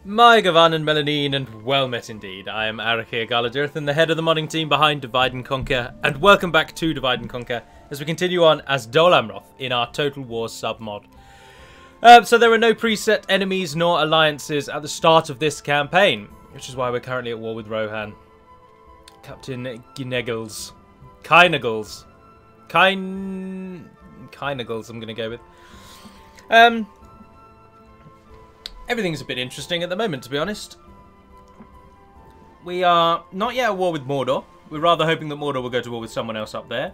My Gavan and Melanine, and well met indeed. I am Arakir Galadirth, and the head of the modding team behind Divide and Conquer, and welcome back to Divide and Conquer as we continue on as Dol Amroth in our Total War submod. So there are no preset enemies nor alliances at the start of this campaign, which is why we're currently at war with Rohan. Captain Kynagles, I'm going to go with. Everything's a bit interesting at the moment, to be honest. We are not yet at war with Mordor. We're rather hoping that Mordor will go to war with someone else up there.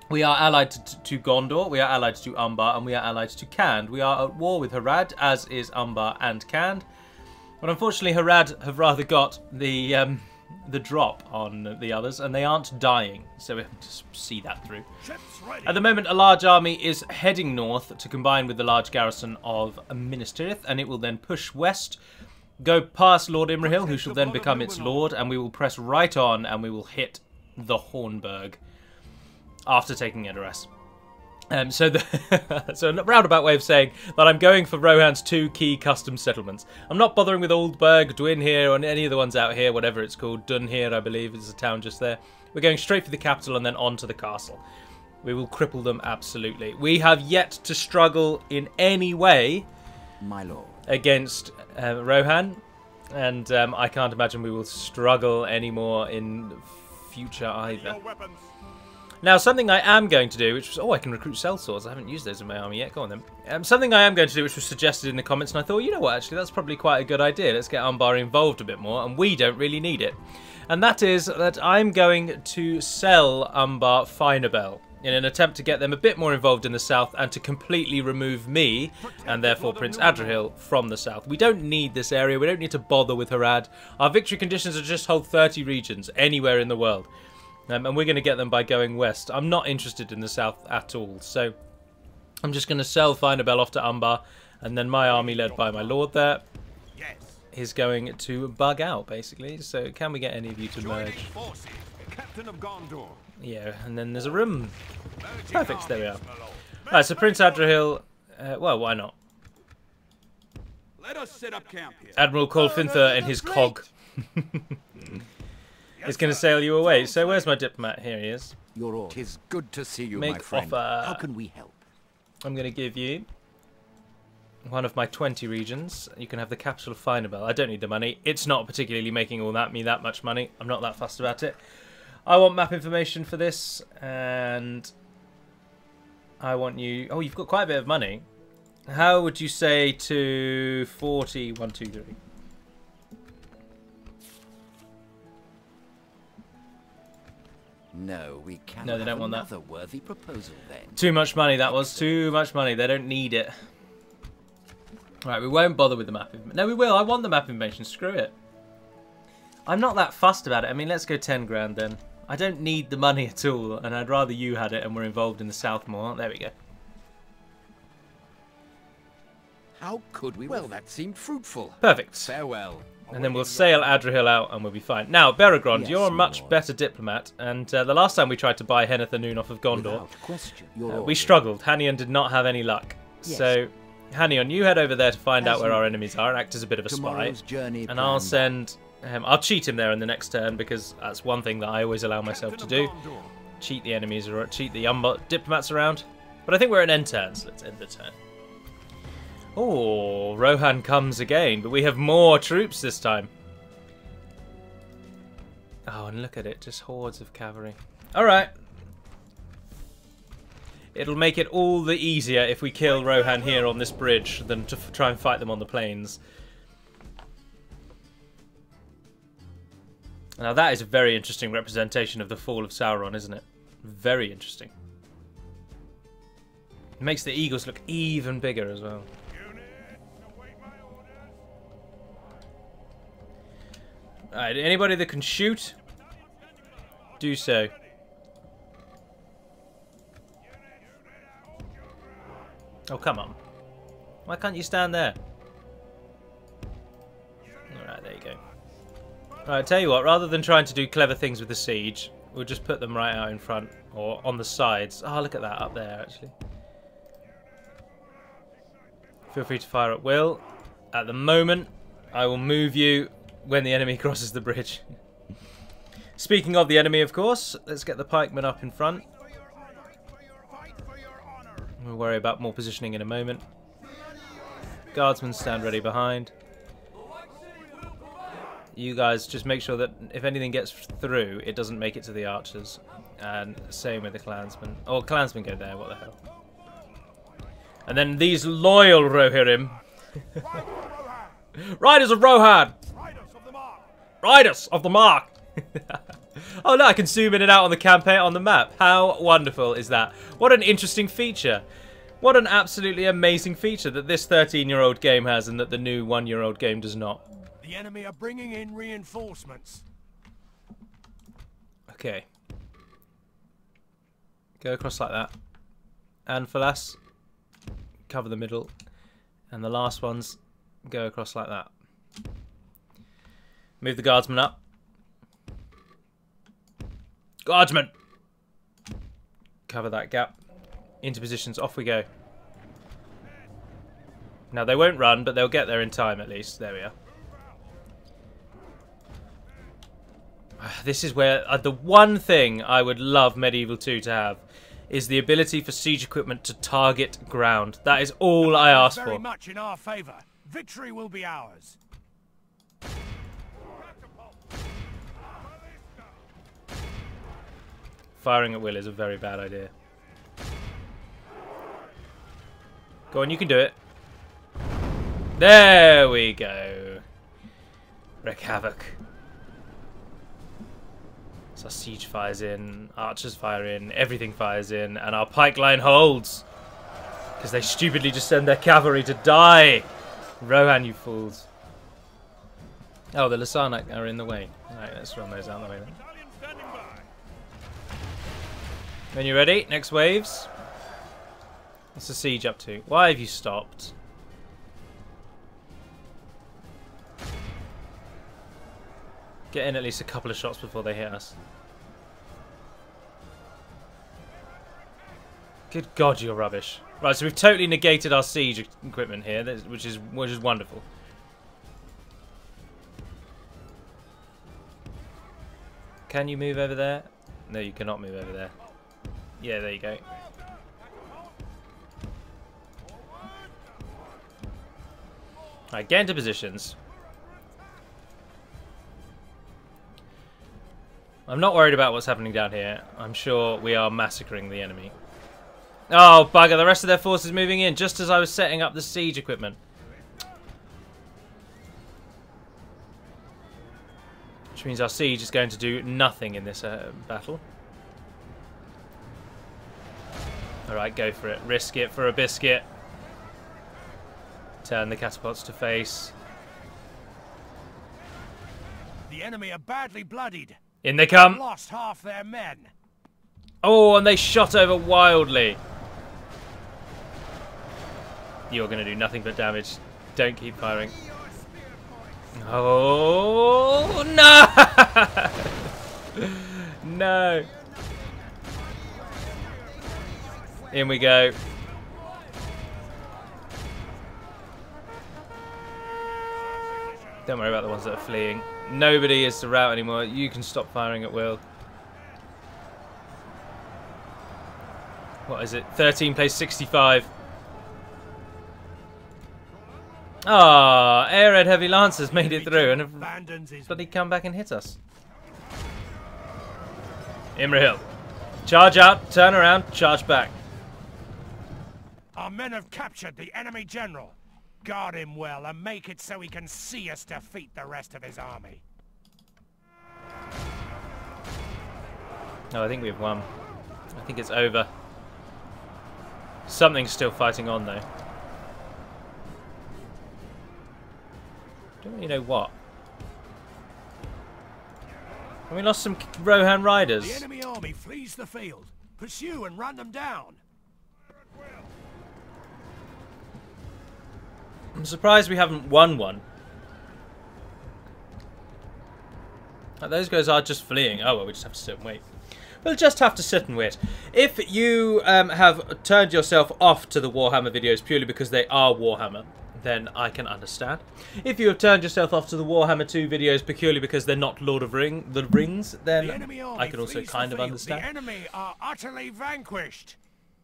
We are allied to Gondor, we are allied to Umbar, and we are allied to Khand. We are at war with Harad, as is Umbar and Khand. But unfortunately, Harad have rather got the drop on the others, and they aren't dying, so we have to see that through. At the moment, a large army is heading north to combine with the large garrison of Minas Tirith, and it will then push west, go past Lord Imrahil, who shall then become its lord, and we will press right on, and we will hit the Hornburg after taking Edoras. So a roundabout way of saying that I'm going for Rohan's 2 key custom settlements. I'm not bothering with Oldburg, Dwinhir, or any of the ones out here, whatever it's called. Dunhir, I believe, is a town just there. We're going straight for the capital and then on to the castle. We will cripple them, absolutely. We have yet to struggle in any way, my lord, against Rohan, and I can't imagine we will struggle anymore in future either. Now, something I am going to do, which was... Oh, I can recruit sellswords. I haven't used those in my army yet. Go on, then. Something I am going to do, which was suggested in the comments, and I thought, you know what, actually, that's probably quite a good idea. Let's get Umbar involved a bit more, and we don't really need it. And that is that I'm going to sell Umbar Finabel in an attempt to get them a bit more involved in the south and to completely remove me, and therefore Prince Adrihil, from the south. We don't need this area. We don't need to bother with Harad. Our victory conditions are just hold 30 regions anywhere in the world. And we're going to get them by going west. I'm not interested in the south at all. So I'm just going to sell Finabel off to Umbar. And then my army, led by my lord there, is going to bug out, basically. So can we get any of you to merge? Yeah, and then there's a room. Perfect, there we are. Alright, so Prince Adrihil... well, why not? Let us set up camp here. Admiral Colfinther and his cog. Is going to sail you away. So where's my diplomat? Here he is. You're all. 'Tis good to see you, Make my friend. Offer. How can we help? I'm going to give you one of my 20 regions. You can have the capital of Finabel. I don't need the money. It's not particularly making all that much money. I'm not that fussed about it. I want map information for this, and I want you... Oh, you've got quite a bit of money. How would you say to 40, 1, 2, 3? No, we can't. No, they don't want that. Another worthy proposal, then. Too much money, that was. Too much money. They don't need it. Right, we won't bother with the map information. No, we will. I want the map information. Screw it. I'm not that fussed about it. I mean, let's go 10 grand then. I don't need the money at all, and I'd rather you had it and were involved in the south more. There we go. How could we? Well, that seemed fruitful. Perfect. Farewell. And then we'll sail Adrihil out and we'll be fine. Now, Beregrond, yes, you're a much better diplomat. And the last time we tried to buy Heneth Anun off of Gondor, we struggled. Hanion did not have any luck. Yes. So, Hanion, you head over there to find out where our enemies are and act as a bit of a spy. And I'll send... I'll cheat him there in the next turn, because that's one thing that I always allow myself to do. Cheat the enemies, or cheat the diplomats around. But I think we're at end turn, so let's end the turn. Oh, Rohan comes again, but we have more troops this time. Oh, and look at it, just hordes of cavalry. Alright. It'll make it all the easier if we kill Rohan here on this bridge than to try and fight them on the plains. Now that is a very interesting representation of the fall of Sauron, isn't it? Very interesting. It makes the eagles look even bigger as well. Alright, anybody that can shoot, do so. Oh, come on. Why can't you stand there? Alright, there you go. Alright, tell you what, rather than trying to do clever things with the siege, we'll just put them right out in front, or on the sides. Oh, look at that, up there, actually. Feel free to fire at will. At the moment, I will move you when the enemy crosses the bridge. Speaking of the enemy, of course, let's get the pikemen up in front. We'll worry about more positioning in a moment. Guardsmen stand ready behind. You guys just make sure that if anything gets through, it doesn't make it to the archers. And same with the clansmen. Oh, clansmen go there, what the hell. And then these loyal Rohirrim. Riders of Rohan! Riders of the Mark! Oh no, I can zoom in and out on the campaign on the map. How wonderful is that? What an interesting feature. What an absolutely amazing feature that this 13-year-old game has and that the new 1-year-old game does not. The enemy are bringing in reinforcements. Okay. Go across like that. And Falas, cover the middle. And the last ones go across like that. Move the guardsmen up. Guardsmen! Cover that gap. Into positions, off we go. Now they won't run, but they'll get there in time at least. There we are. This is where the one thing I would love Medieval 2 to have is the ability for siege equipment to target ground. That is all I ask for. Very much in our favor. Victory will be ours. Firing at will is a very bad idea. Go on, you can do it. There we go. Wreak havoc. So our siege fires in, archers fire in, everything fires in, and our pike line holds. Because they stupidly just send their cavalry to die. Rohan, you fools. Oh, the Lasarnak are in the way. Alright, let's run those out of the way then. When you're ready, next waves. What's the siege up to? Why have you stopped? Get in at least a couple of shots before they hit us. Good God, you're rubbish. Right, so we've totally negated our siege equipment here, which is wonderful. Can you move over there? No, you cannot move over there. Yeah, there you go. Alright, get into positions. I'm not worried about what's happening down here. I'm sure we are massacring the enemy. Oh, bugger. The rest of their force is moving in just as I was setting up the siege equipment. Which means our siege is going to do nothing in this battle. Alright, go for it. Risk it for a biscuit. Turn the catapults to face. The enemy are badly bloodied. In they come. Lost half their men. Oh, and they shot over wildly. You're going to do nothing but damage. Don't keep firing. Oh, no! No. In we go. Don't worry about the ones that are fleeing. Nobody is the rout anymore. You can stop firing at will. What is it? 13 plays 65. Ah, Airhead Heavy Lancers made it through and have bloody come back and hit us. Imrahil. Charge out, turn around, charge back. Our men have captured the enemy general. Guard him well and make it so he can see us defeat the rest of his army. Oh, I think we've won. I think it's over. Something's still fighting on, though. Don't really know what. And we lost some Rohan riders. The enemy army flees the field. Pursue and run them down. I'm surprised we haven't won one. Those guys are just fleeing. Oh, well, we just have to sit and wait. We'll just have to sit and wait. If you have turned yourself off to the Warhammer videos purely because they are Warhammer, then I can understand. If you have turned yourself off to the Warhammer 2 videos purely because they're not Lord of the Rings, then I can also kind of understand. The enemy are utterly vanquished.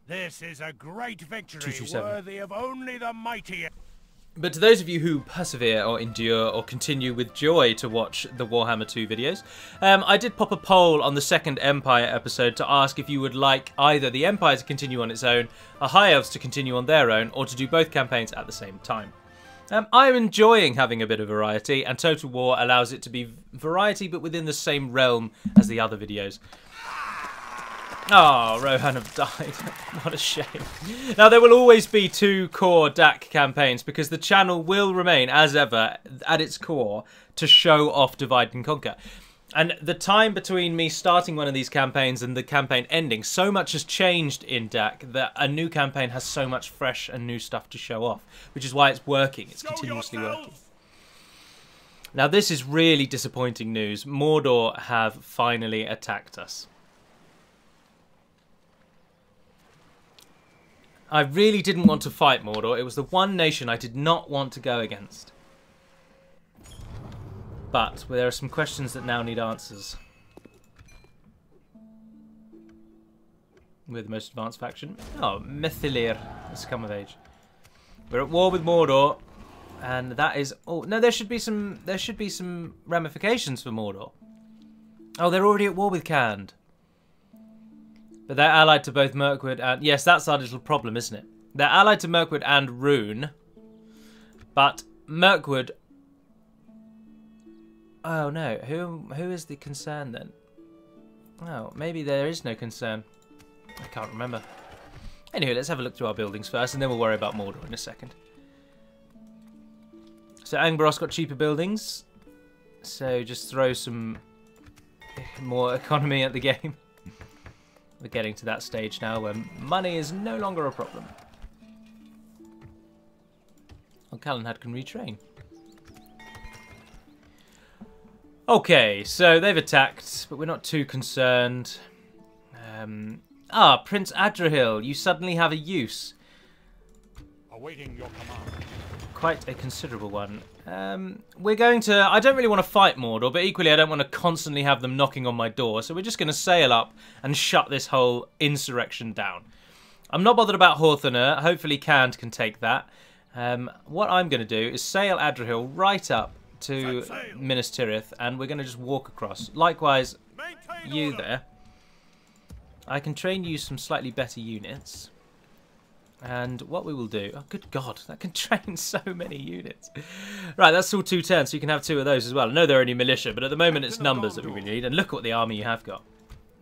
This is a great victory 227. worthy of only the mighty. But to those of you who persevere or endure or continue with joy to watch the Warhammer 2 videos, I did pop a poll on the second Empire episode to ask if you would like either the Empire to continue on its own, or High Elves to continue on their own, or to do both campaigns at the same time. I'm enjoying having a bit of variety, and Total War allows it to be variety but within the same realm as the other videos. Oh, Rohan have died. What a shame. Now, there will always be 2 core DaC campaigns because the channel will remain, as ever, at its core, to show off Divide and Conquer. And the time between me starting one of these campaigns and the campaign ending, so much has changed in DaC that a new campaign has so much fresh and new stuff to show off, which is why it's working. It's continuously working. Now, this is really disappointing news. Mordor have finally attacked us. I really didn't want to fight Mordor. It was the one nation I did not want to go against. But there are some questions that now need answers. We're the most advanced faction. Oh, Mithilir has come of age. We're at war with Mordor, and that is. Oh no, there should be some. There should be some ramifications for Mordor. Oh, they're already at war with Khand. But they're allied to both Mirkwood and... Yes, that's our little problem, isn't it? They're allied to Mirkwood and Rune. But Mirkwood... Oh, no. Who is the concern, then? Oh, maybe there is no concern. I can't remember. Anyway, let's have a look through our buildings first, and then we'll worry about Mordor in a second. So Angbaros got cheaper buildings. So just throw some more economy at the game. We're getting to that stage now where money is no longer a problem. Well, Calenhad can retrain. Okay, so they've attacked, but we're not too concerned. Prince Adrahil, you suddenly have a use. Awaiting your command. Quite a considerable one. We're going to... I don't really want to fight Mordor, but equally I don't want to constantly have them knocking on my door, so we're just going to sail up and shut this whole insurrection down. I'm not bothered about Horthoner. Hopefully Khand can take that. What I'm going to do is sail Adrahil right up to Minas Tirith, and we're going to just walk across. Likewise, you there. I can train you some slightly better units. And what we will do... Oh, good God, that can train so many units. Right, that's all 2 turns, so you can have 2 of those as well. I know they're only militia, but at the moment it's numbers that we really need. And look what the army you have got.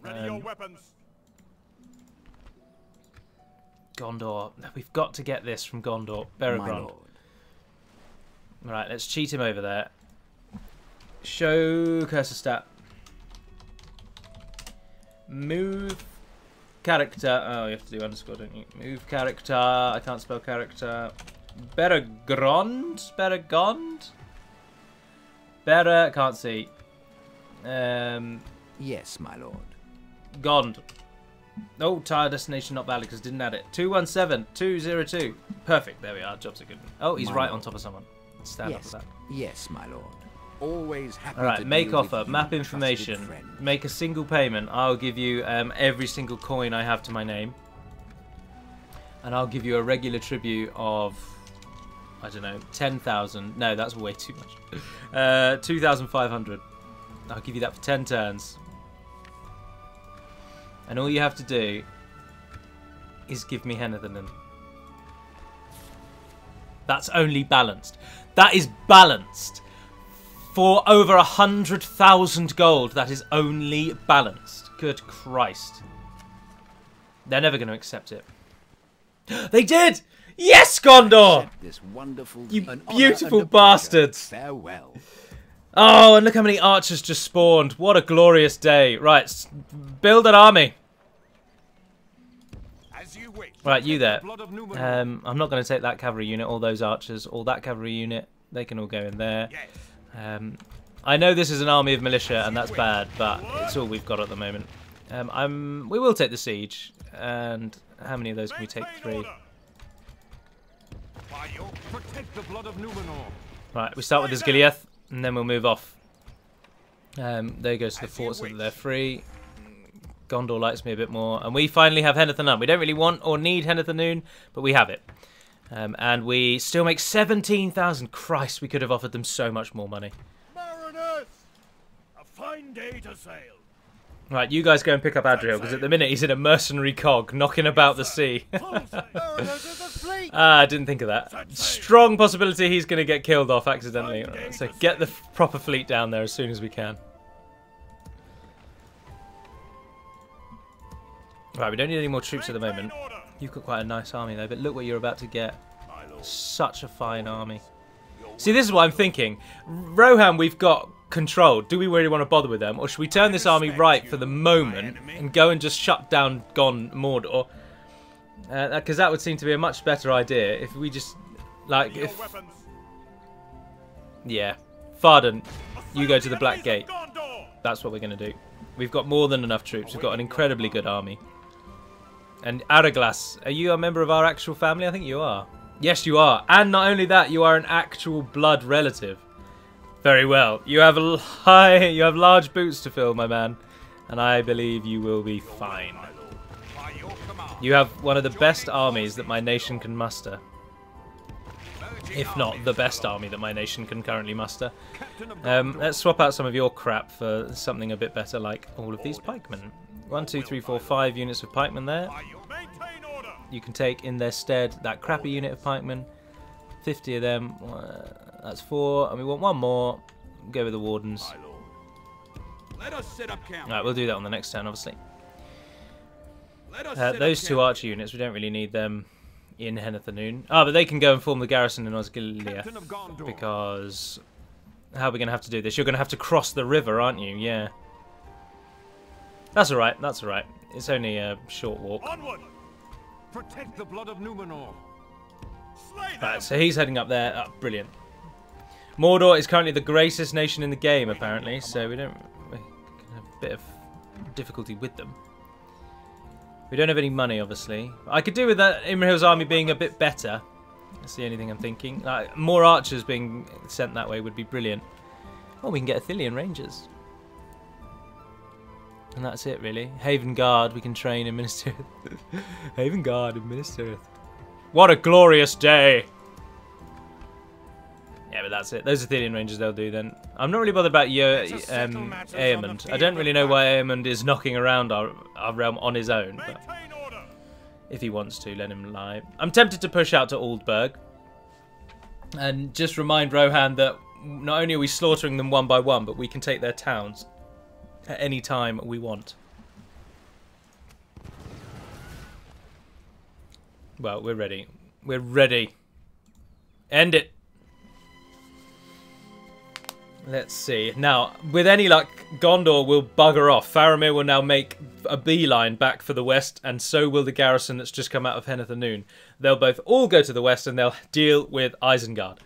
Ready your weapons. Gondor. We've got to get this from Gondor. Beregrond. Right, let's cheat him over there. Show cursor stat. Move... character. Oh, you have to do underscore, don't you? Move character. I can't spell character. Beregrond? Beregond? Can't see. Yes, my lord. Gond. Oh, tire destination not valid because didn't add it. 217202. Perfect. There we are. Jobs are good. Oh, he's right on top of someone. Stand up with that. Yes, my lord. Always happy. All right, to make deal offer, with map you, information, trusted friend. make a single payment. I'll give you every single coin I have to my name, and I'll give you a regular tribute of, I don't know, 10,000. No, that's way too much. 2,500. I'll give you that for 10 turns, and all you have to do is give me Henethinen. That's only balanced. That is balanced. For over 100,000 gold, that is only balanced. Good Christ. They're never going to accept it. They did! Yes, Gondor! This wonderful, You an honor beautiful and a pleasure. bastards. Farewell. Oh, and look how many archers just spawned. What a glorious day. Right, build an army. As you wish. Right, you there. Blood of Numenor. I'm not going to take that cavalry unit, all those archers, all that cavalry unit. They can all go in there. Yes. I know this is an army of militia, and that's bad, but it's all we've got at the moment. We will take the siege, and how many of those can we take? 3. By your Protect the blood of Numenor. Right, we start with this Gileath, and then we'll move off. There goes to the fort so that they're free. Gondor likes me a bit more. And we finally have Henethernun. We don't really want or need Henethernun, but we have it. And we still make 17,000. Christ, we could have offered them so much more money. Mariners! A fine day to sail. Right, you guys go and pick up Adriel, because at the minute he's in a mercenary cog, knocking about the sea. I didn't think of that. Strong possibility he's going to get killed off accidentally. So get the proper fleet down there as soon as we can. Right, we don't need any more troops at the moment. You've got quite a nice army though, but look what you're about to get. Such a fine army. See, this is what I'm thinking. Rohan we've got controlled. Do we really want to bother with them? Or should we turn this army right for the moment and go and just shut down Mordor? Because that would seem to be a much better idea if we just, like, if... Yeah. Théoden, you go to the Black Gate. That's what we're going to do. We've got more than enough troops. We've got an incredibly good army. And Araglas, are you a member of our actual family? I think you are. Yes, you are. And not only that, you are an actual blood relative. Very well. You have large boots to fill, my man. And I believe you will be fine. You have one of the best armies that my nation can muster. If not the best army that my nation can currently muster. Let's swap out some of your crap for something a bit better, like all of these pikemen. 1, 2, 3, 4, 5 units of pikemen there. You can take in their stead that crappy unit of pikemen. 50 of them. That's 4, and we want 1 more. Go with the wardens. Right, we'll do that on the next turn, obviously. Those 2 archer units, we don't really need them in Henethernun. Ah, but they can go and form the garrison in Osgiliath. Because how are we going to have to do this? You're going to have to cross the river, aren't you? Yeah. That's alright, that's alright. It's only a short walk. Onward! Protect the blood of Numenor. Right, so he's heading up there. Oh, brilliant. Mordor is currently the greatest nation in the game, apparently, so we can have a bit of difficulty with them. We don't have any money, obviously. I could do with that Imrahil's army being a bit better. That's the only thing I'm thinking. Like, more archers being sent that way would be brilliant. Oh, we can get Athelian Rangers. And that's it, really. Haven Guard, we can train in Minas Tirith. Haven Guard in Minas Tirith. What a glorious day! Yeah, but that's it. Those Athelian Rangers they'll do then. I'm not really bothered about Eamund. I don't really know why Eamund is knocking around our realm on his own. But if he wants to, let him lie. I'm tempted to push out to Aldburg. And just remind Rohan that not only are we slaughtering them one by one, but we can take their towns at any time we want. Well, we're ready. We're ready. End it. Let's see. Now, with any luck, Gondor will bugger off. Faramir will now make a beeline back for the west, and so will the garrison that's just come out of Henethernun. They'll both all go to the west, and they'll deal with Isengard.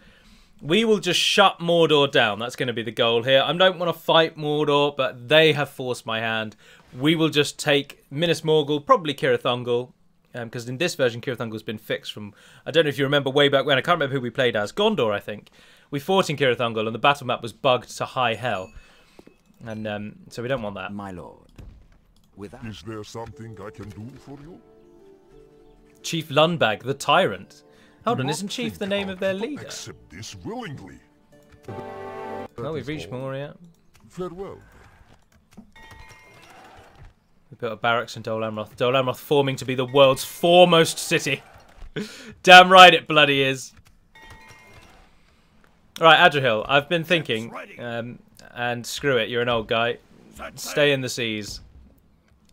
We will just shut Mordor down. That's going to be the goal here. I don't want to fight Mordor, but they have forced my hand. We will just take Minas Morgul, probably Cirith Ungol, because in this version, Cirith Ungol's been fixed from... I don't know if you remember way back when. I can't remember who we played as. Gondor, I think. We fought in Cirith Ungol, and the battle map was bugged to high hell. And so we don't want that. My lord. Is there something I can do for you? Chief Lundbag, the Tyrant. Hold on, isn't Chief the name of their leader? Accept this willingly. Well, we've reached Moria. Farewell. We built a barracks in Dol Amroth. Dol Amroth forming to be the world's foremost city. Damn right it bloody is. Alright, Adrihil, I've been thinking, and screw it, you're an old guy. Stay in the seas.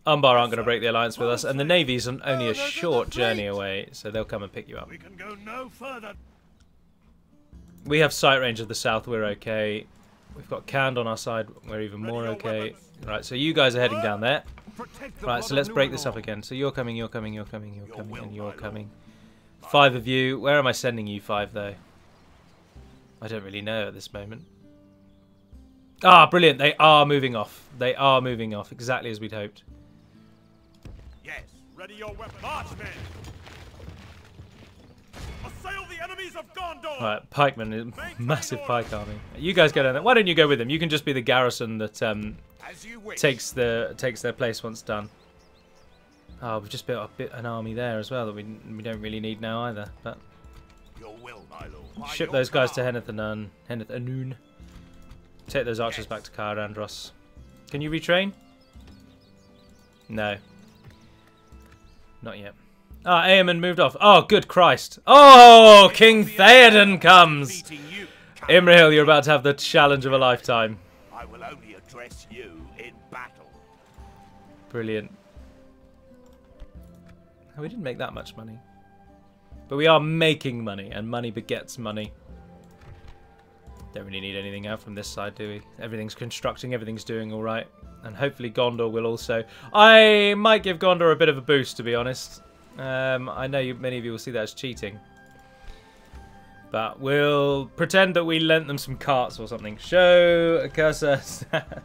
Umbar aren't going to break the alliance with us, and the Navy's only a short journey away, so they'll come and pick you up. We can go no further. We have sight range of the south, we're okay. We've got Cand on our side, we're even more okay. Right, so you guys are heading down there. Right, so let's break this up again. So you're coming, you're coming, you're coming, you're coming, and you're coming. 5 of you. Where am I sending you 5, though? I don't really know at this moment. Ah, brilliant. They are moving off. They are moving off, exactly as we'd hoped. Yes, ready your weapon. March, men! Assail the the enemies of Gondor. Right, pikemen, massive pike army. You guys go down there. Why don't you go with them? You can just be the garrison that As you wish. takes their place once done. Oh, we've just built up an army there as well that we don't really need now either. But Your will, my lord. ship those guys to Henneth Anun. Take those archers back to Caer Andros. Can you retrain? No. Not yet. Ah, Eamon moved off. Oh, good Christ. Oh, King Theoden comes. Imrahil, you're about to have the challenge of a lifetime. I will only address you in battle. Brilliant. Oh, we didn't make that much money. But we are making money, and money begets money. Don't really need anything out from this side, do we? Everything's constructing, everything's doing alright. And hopefully Gondor will also... I might give Gondor a bit of a boost, to be honest. I know many of you will see that as cheating. But we'll pretend that we lent them some carts or something. Show a cursor stat.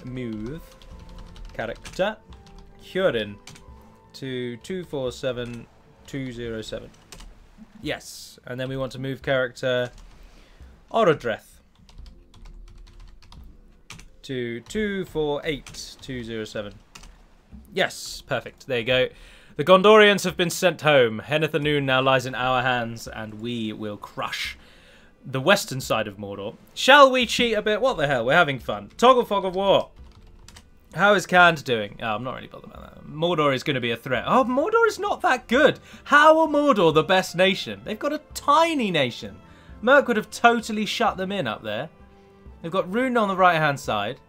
Move. Character. Théoden to 247207. Yes. And then we want to move character Orodreth to 248207. Yes, perfect. There you go. The Gondorians have been sent home. Henneth Anun now lies in our hands, and we will crush the western side of Mordor. Shall we cheat a bit? What the hell? We're having fun. Toggle fog of war. How is Khand doing? Oh, I'm not really bothered about that. Mordor is going to be a threat. Oh, Mordor is not that good. How are Mordor the best nation? They've got a tiny nation. Merc would have totally shut them in up there. They've got Rune on the right-hand side.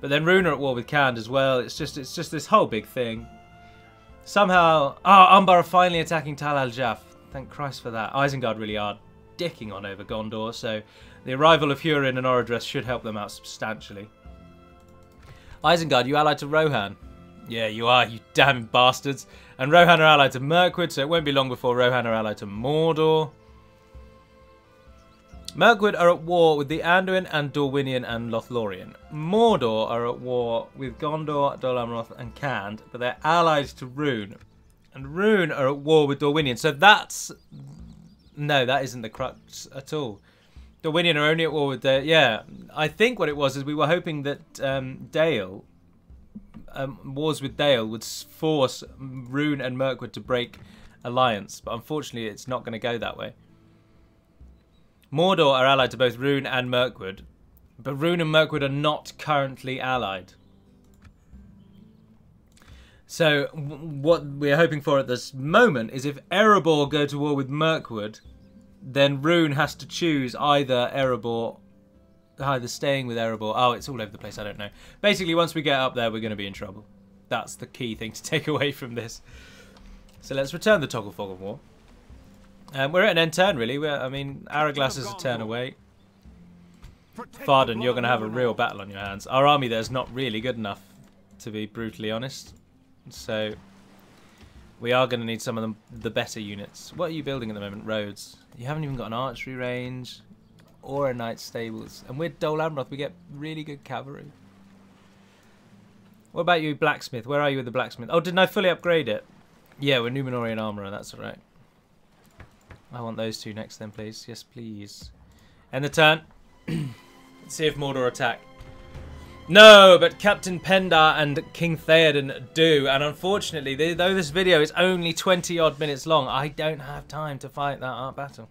But then Rune are at war with Khand as well. It's just this whole big thing. Somehow... Oh, Umbar are finally attacking Tal al-Jaf. Thank Christ for that. Isengard really are dicking on over Gondor. So the arrival of Húrin and Orodreth should help them out substantially. Isengard, you allied to Rohan? Yeah, you are, you damn bastards. And Rohan are allied to Mirkwood, so it won't be long before Rohan are allied to Mordor. Mirkwood are at war with the Anduin and Dorwinion and Lothlorien. Mordor are at war with Gondor, Dol Amroth and Khand, but they're allied to Rune. And Rune are at war with Dorwinion, so that's... No, that isn't the crux at all. Dorwinion are only at war with the... Yeah, I think what it was is we were hoping that Dale... wars with Dale would force Rune and Mirkwood to break alliance, but unfortunately it's not going to go that way. Mordor are allied to both Rune and Mirkwood, but Rune and Mirkwood are not currently allied. So what we're hoping for at this moment is if Erebor go to war with Mirkwood, then Rune has to choose either staying with Erebor. Oh, it's all over the place, I don't know. Basically, once we get up there, we're going to be in trouble. That's the key thing to take away from this. So let's return the Toggle Fog of War. We're at an end turn, really. I mean, Araglas is a turn away. Théoden, you're going to have a real battle on your hands. Our army there is not really good enough, to be brutally honest. So we are going to need some of the better units. What are you building at the moment? Roads. You haven't even got an archery range or a knight stables. And with Dol Amroth, we get really good cavalry. What about you, blacksmith? Where are you with the blacksmith? Oh, didn't I fully upgrade it? Yeah, we're Númenórean armourer, that's alright. I want those two next then, please. Yes, please. End the turn. Let's see if Mordor attack. No, but Captain Pendar and King Theoden do. And unfortunately, though this video is only 20-odd minutes long, I don't have time to fight that art battle.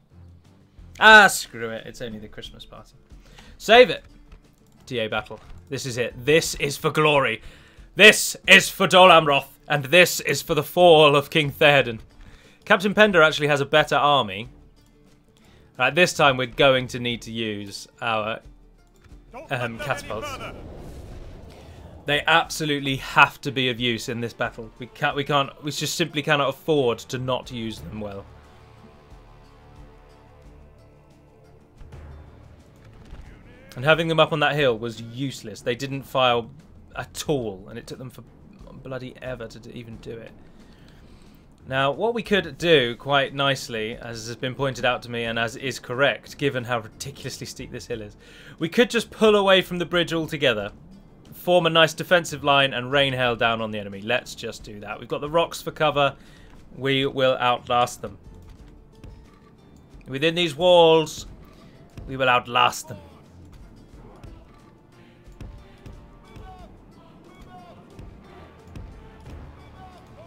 Ah, screw it. It's only the Christmas party. Save it. TA battle. This is it. This is for glory. This is for Dol Amroth. And this is for the fall of King Theoden. Captain Pendar actually has a better army. Right, this time we're going to need to use our catapults. They absolutely have to be of use in this battle. We just simply cannot afford to not use them well. And having them up on that hill was useless. They didn't fire at all, and it took them for bloody ever to even do it. Now, what we could do quite nicely, as has been pointed out to me and as is correct, given how ridiculously steep this hill is, we could just pull away from the bridge altogether, form a nice defensive line and rain hail down on the enemy. Let's just do that. We've got the rocks for cover. We will outlast them. Within these walls, we will outlast them.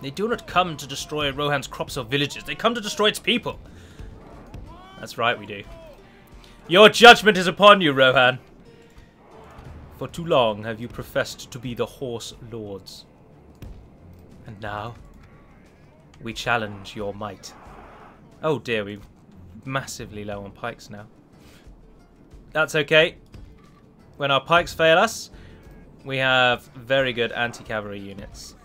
They do not come to destroy Rohan's crops or villages. They come to destroy its people. That's right, we do. Your judgment is upon you, Rohan. For too long have you professed to be the Horse Lords. And now, we challenge your might. Oh dear, we're massively low on pikes now. That's okay. When our pikes fail us, we have very good anti-cavalry units.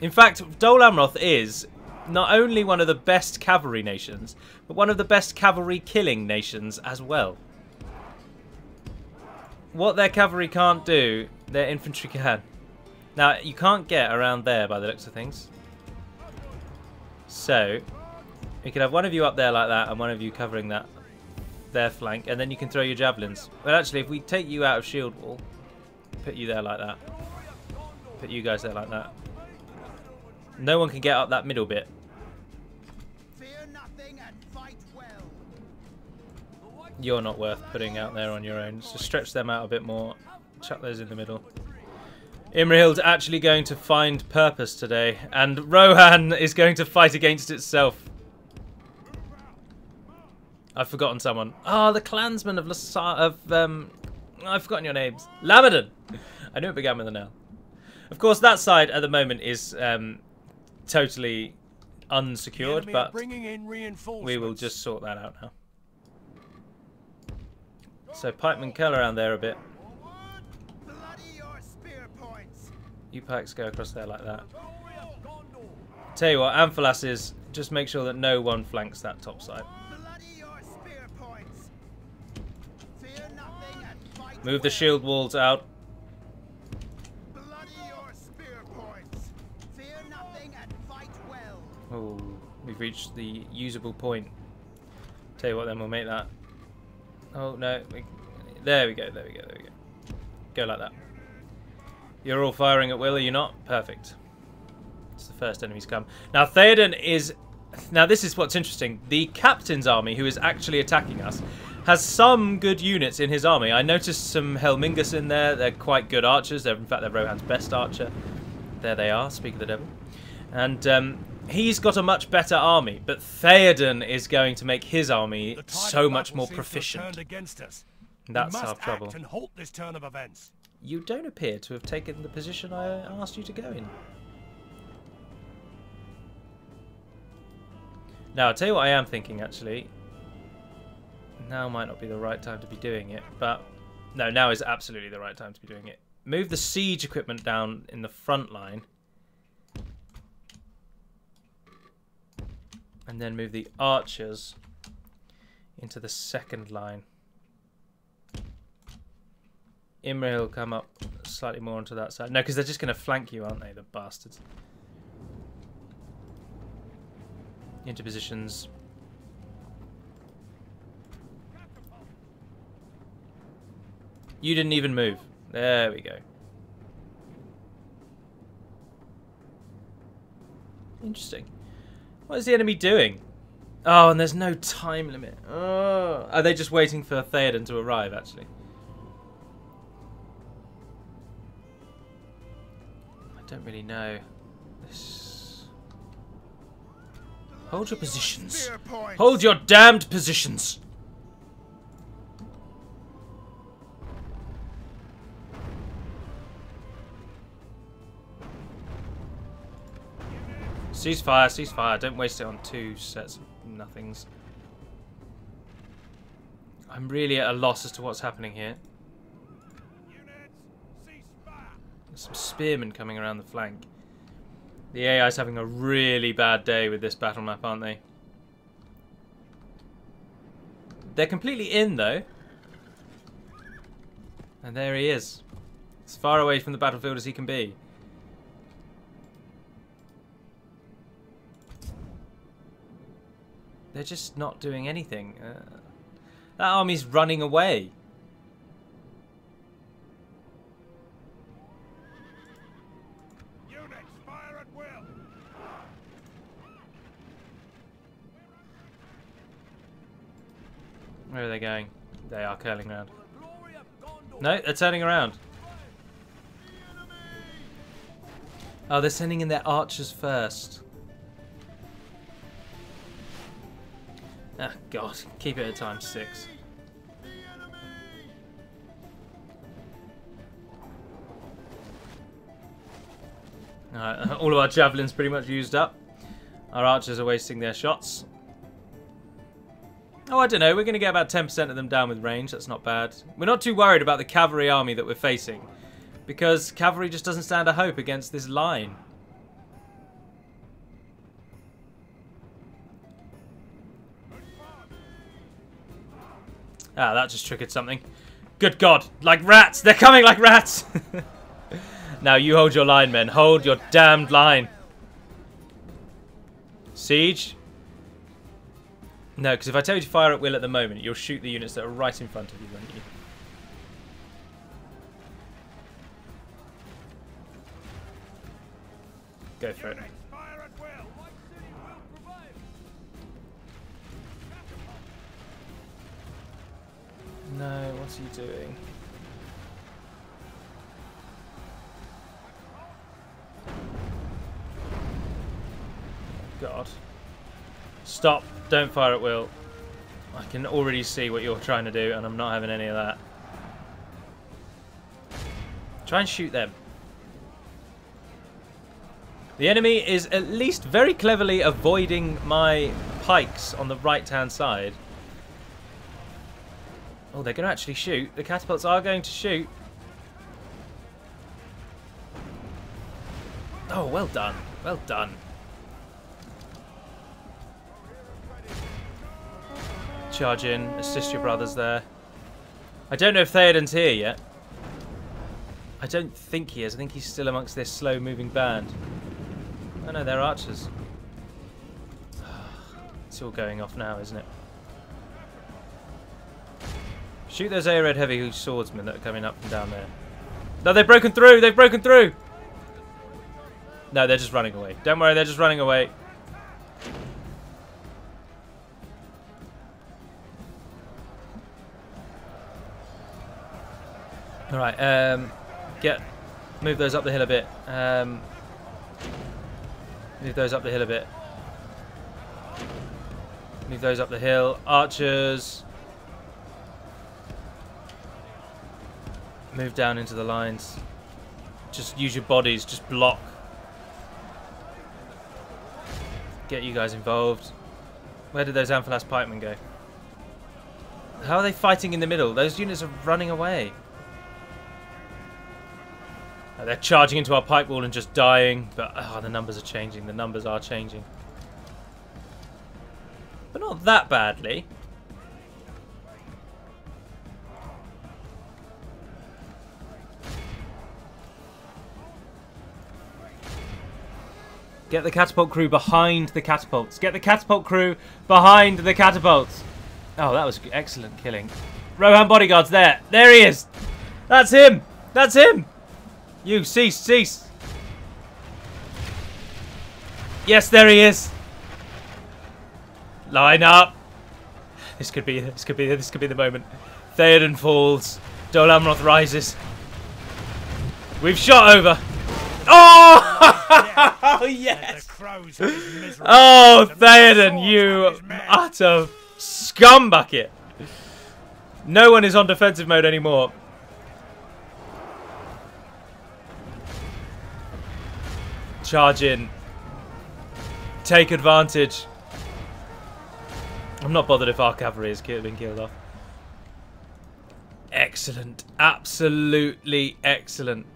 In fact, Dol Amroth is not only one of the best cavalry nations, but one of the best cavalry killing nations as well. What their cavalry can't do, their infantry can. Now, you can't get around there by the looks of things. So, you could have one of you up there like that, and one of you covering their flank, and then you can throw your javelins. Well, actually, if we take you out of shield wall, put you there like that, put you guys there like that, no one can get up that middle bit. Fear nothing and fight well. You're not worth putting out there on your own. So stretch them out a bit more. Chuck those in the middle. Imrahil's actually going to find purpose today, and Rohan is going to fight against itself. I've forgotten someone. Ah, the clansman of I've forgotten your names. Lamadon. I knew it began with an L. Of course, that side at the moment is totally unsecured, but we will just sort that out now. So pikemen curl around there a bit. You pikes go across there like that. Tell you what, Amphalasses, just make sure that no one flanks that top side. Move the shield walls out. Oh, we've reached the usable point. Tell you what, then we'll make that. Oh no, there we go, there we go, there we go. Go like that. You're all firing at will, are you not? Perfect. It's the first enemy's come. Now Théoden is... Now this is what's interesting. The captain's army, who is actually attacking us, has some good units in his army. I noticed some Helmingus in there. They're quite good archers. In fact, they're Rohan's best archer. There they are, speak of the devil. And he's got a much better army. But Théoden is going to make his army so much more proficient. That's our trouble. And halt this turn of events. You don't appear to have taken the position I asked you to go in. Now, I'll tell you what I am thinking, actually. Now might not be the right time to be doing it, but... No, now is absolutely the right time to be doing it. Move the siege equipment down in the front line. And then move the archers into the second line. Imrahil will come up slightly more onto that side. No, because they're just going to flank you, aren't they, the bastards? Into positions. You didn't even move. There we go. Interesting. What is the enemy doing? Oh, and there's no time limit. Oh. Are they just waiting for Théoden to arrive, actually? I don't really know. Hold your positions. Hold your damned positions. Ceasefire, ceasefire. Don't waste it on two sets of nothings. I'm really at a loss as to what's happening here. There's some spearmen coming around the flank. The AI's having a really bad day with this battle map, aren't they? They're completely in, though. And there he is. As far away from the battlefield as he can be. They're just not doing anything. That army's running away. Units, fire at will. Where are they going? They are curling around. No, they're turning around. Oh, they're sending in their archers first. Ah, God. Keep it at ×6. Alright, all of our javelins pretty much used up. Our archers are wasting their shots. Oh, I don't know. We're going to get about 10% of them down with range. That's not bad. We're not too worried about the cavalry army that we're facing, because cavalry just doesn't stand a hope against this line. Ah, that just triggered something. Good God. Like rats. They're coming like rats. Now, you hold your line, men. Hold your damned line. Siege. No, because if I tell you to fire at will at the moment, you'll shoot the units that are right in front of you, won't you? Go for it. No, what's he doing? God. Stop. Don't fire at will. I can already see what you're trying to do, and I'm not having any of that. Try and shoot them. The enemy is at least very cleverly avoiding my pikes on the right-hand side. Oh, they're going to actually shoot. The catapults are going to shoot. Oh, well done. Well done. Charge in. Assist your brothers there. I don't know if Théoden's here yet. I don't think he is. I think he's still amongst this slow-moving band. Oh no, they're archers. It's all going off now, isn't it? Shoot those arrowhead heavy swordsmen that are coming up from down there. No, they've broken through! They've broken through! No, they're just running away. Don't worry, they're just running away. Alright, move those up the hill a bit. Move those up the hill a bit. Move those up the hill. Archers. Move down into the lines. Just use your bodies. Just block. Get you guys involved. Where did those Amphalas pikemen go? How are they fighting in the middle? Those units are running away. They're charging into our pike wall and just dying, but the numbers are changing. The numbers are changing. But not that badly. Get the catapult crew behind the catapults. Get the catapult crew behind the catapults. Oh, that was excellent killing. Rohan bodyguards there. There he is. That's him. That's him. You cease, cease. Yes, there he is. Line up. This could be the moment. Théoden falls. Dol Amroth rises. We've shot over. Oh! Yes. Oh, Théoden, you utter scumbucket. No one is on defensive mode anymore. Charge in. Take advantage. I'm not bothered if our cavalry has been killed off. Excellent. Absolutely excellent.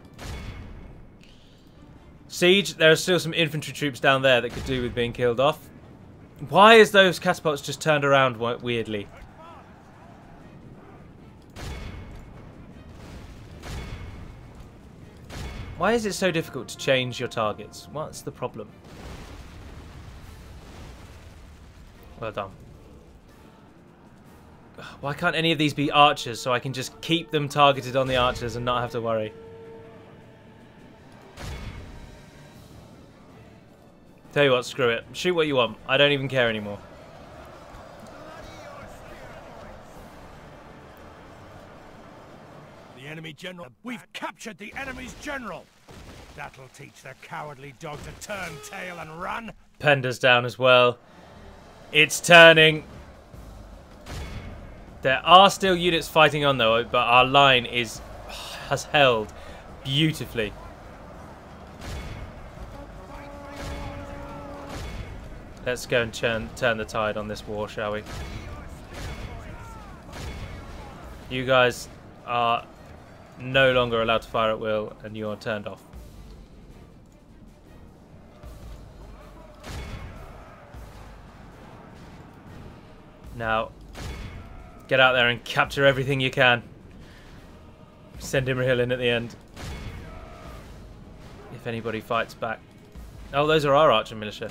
Siege, there are still some infantry troops down there that could do with being killed off. Why is those catapults just turned around weirdly? Why is it so difficult to change your targets? What's the problem? Well done. Why can't any of these be archers so I can just keep them targeted on the archers and not have to worry? Tell you what, screw it. Shoot what you want. I don't even care anymore. enemy general. We've captured the enemy's general. That'll teach the cowardly dog to turn tail and run. Penda's down as well. It's turning. There are still units fighting on though, but our line has held beautifully. Let's go and turn the tide on this war, shall we? You guys are no longer allowed to fire at will, and you're turned off. Now, get out there and capture everything you can. Send Imrahil in at the end. If anybody fights back. Oh, those are our archer militia.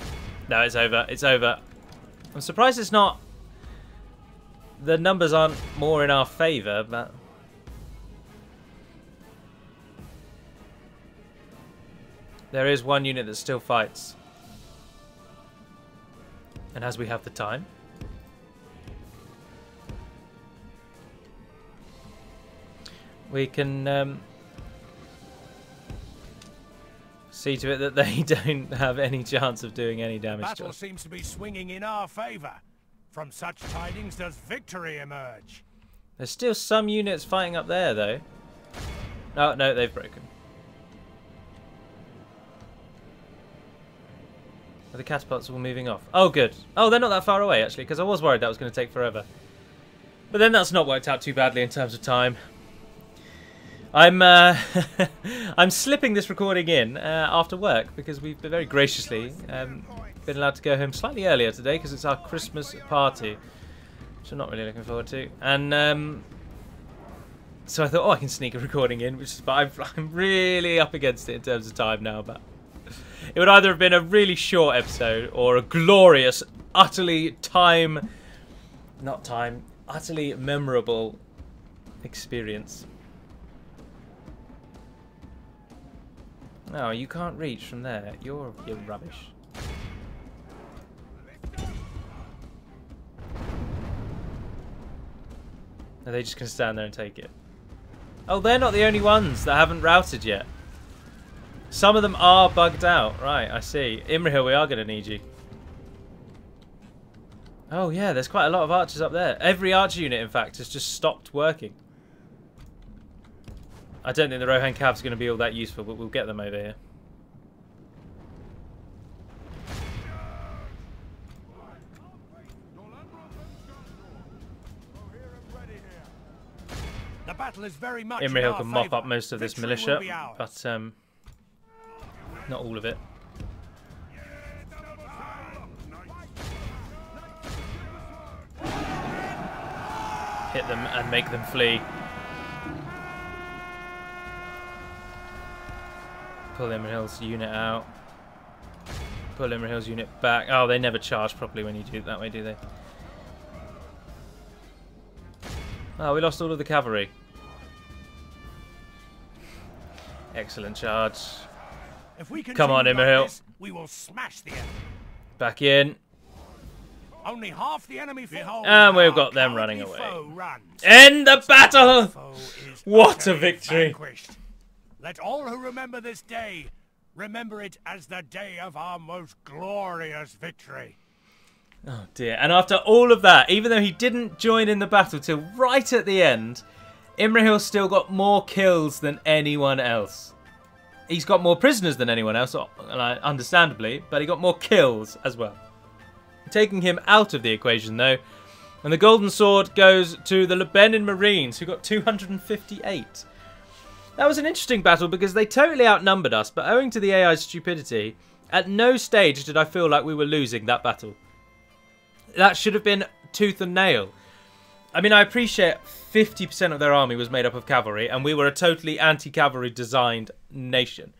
No, it's over. It's over. I'm surprised it's not... The numbers aren't more in our favour, but... There is one unit that still fights. And as we have the time... We can see to it that they don't have any chance of doing any damage to Battle us. seems to be swinging in our favour. From such tidings does victory emerge. There's still some units fighting up there, though. Oh, no, they've broken. Are the catapults all moving off? Oh, good. Oh, they're not that far away, actually, because I was worried that was going to take forever. But then that's not worked out too badly in terms of time. I'm I'm slipping this recording in after work because we've very graciously been allowed to go home slightly earlier today because it's our Christmas party, which I'm not really looking forward to. And so I thought, oh, I can sneak a recording in, but I'm really up against it in terms of time now. But it would either have been a really short episode or a glorious, utterly utterly memorable experience. No, you can't reach from there. You're rubbish. Are they just going to stand there and take it? Oh, they're not the only ones that haven't routed yet. Some of them are bugged out. Right, I see. Imrahil, we are going to need you. Oh, yeah, there's quite a lot of archers up there. Every archer unit, in fact, has just stopped working. I don't think the Rohan Cavs are going to be all that useful, but we'll get them over here. The battle is very much Imrahil can mop up most of this militia, but not all of it. Hit them and make them flee. Pull Imrahil's unit out. Pull Imrahil's unit back. Oh, they never charge properly when you do it that way, do they? Oh, we lost all of the cavalry. Excellent charge. If we Come on, Imrahil. We will smash the enemy. Back in. Only half the enemy. And we've got them running away. End the battle! What a victory. Vanquished. Let all who remember this day remember it as the day of our most glorious victory. Oh dear. And after all of that, even though he didn't join in the battle till right at the end, Imrahil still got more kills than anyone else. He's got more prisoners than anyone else, understandably, but he got more kills as well. Taking him out of the equation, though. And the golden sword goes to the Lebanon Marines, who got 258. That was an interesting battle because they totally outnumbered us, but owing to the AI's stupidity, at no stage did I feel like we were losing that battle. That should have been tooth and nail. I mean, I appreciate 50% of their army was made up of cavalry, and we were a totally anti-cavalry designed nation.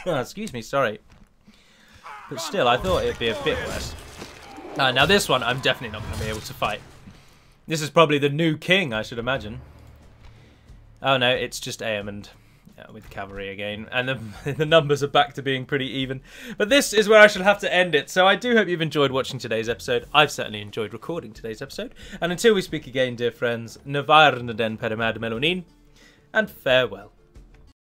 Oh, excuse me, sorry. But still, I thought it'd be a bit worse. Now this one, I'm definitely not going to be able to fight. This is probably the new king, I should imagine. Oh no, it's just Aemond with cavalry again. And the numbers are back to being pretty even. But this is where I shall have to end it. So I do hope you've enjoyed watching today's episode. I've certainly enjoyed recording today's episode. And until we speak again, dear friends, Navarn den Peremad Melonin. and farewell.